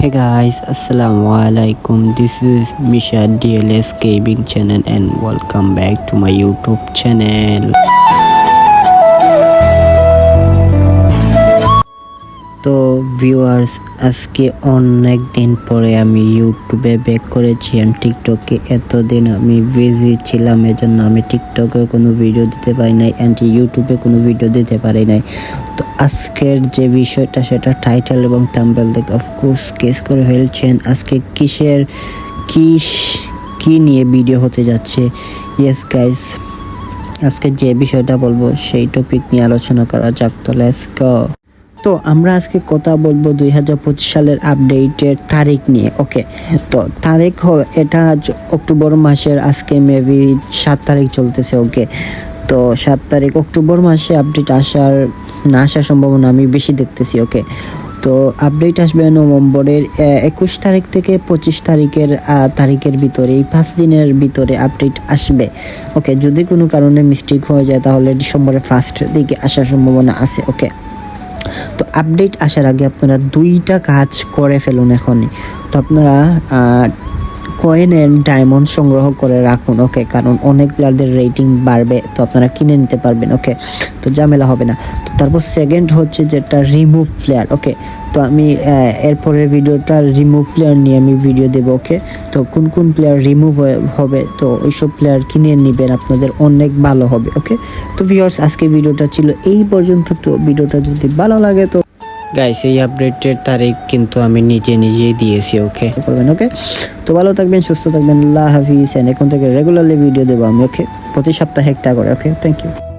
Hey guys, Assalamualaikum. This is Misha DLS Gaming channel and welcome back to my YouTube channel. তো viewers, আজকে অনেক দিন পরে আমি ইউটিউবে ব্যাক করেছি। আর টিকটকে এতদিন আমি বিজি ছিলাম, এজন্য আমি টিকটকে কোনো ভিডিও দিতে পারি নাই অ্যান্ড ইউটিউবে কোনো ভিডিও দিতে পারি নাই। তো আজকের যে বিষয়টা সেটা টাইটেল এবং থাম্বনেল দেখে অফকোর্স গেস করে ফেলছেন আজকে কি নিয়ে ভিডিও হতে যাচ্ছে। ইয়েস গাইস, আজকে যে বিষয়টা বলবো সেই টপিক নিয়ে আলোচনা করা যাক। তো লেটস গো। তো আমরা আজকে কথা বলবো 2025 সালের আপডেটের তারিখ নিয়ে। ওকে, তো তারিখ এটা অক্টোবর মাসের আজকে মেবি 7 তারিখ চলতেছে। ওকে, তো 7 তারিখ অক্টোবর মাসে আপডেট না আসার সম্ভাবনা আমি বেশি দেখতেছি। ওকে, তো আপডেট আসবে নভেম্বরের 21 তারিখ থেকে 25 তারিখের ভিতরে, এই 5 দিনের ভিতরে আপডেট আসবে। ওকে, যদি কোনো কারণে মিস্টেক হয়ে যায় তাহলে ডিসেম্বরের ফার্স্ট দিকে আসার সম্ভাবনা আছে। ওকে, তো আপডেট আসার আগে আপনারা 2টা কাজ করে ফেলুন এখনই। তো আপনারা কয়েন এন্ড ডায়মন্ড সংগ্রহ করে রাখুন। ওকে, কারণ অনেক প্লেয়ারদের রেটিং বাড়বে, তো আপনারা কিনে নিতে পারবেন। ওকে, তো ঝামেলা হবে না। তো তারপর সেকেন্ড হচ্ছে যেটা রিমুভ প্লেয়ার। ওকে, তো আমি এরপরের ভিডিওটা রিমুভ প্লেয়ার নিয়ে আমি ভিডিও দেবো। ওকে, তো কোন প্লেয়ার রিমুভ হবে তো ওইসব প্লেয়ার কিনে নেবেন, আপনাদের অনেক ভালো হবে। ওকে, তো ভিউয়ার্স আজকে ভিডিওটা ছিল এই পর্যন্ত। তো ভিডিওটা যদি ভালো লাগে তো গাইস, এই আপডেটের তারিখ কিন্তু আমি নিজেই দিয়েছি। ওকে করবেন। ওকে, তো ভালো থাকবেন, সুস্থ থাকবেন, আল্লাহ হাফিজ। এখন থেকে রেগুলারলি ভিডিও দেবো আমি। ওকে, প্রতি সপ্তাহে একটা করে। ওকে, থ্যাংক ইউ।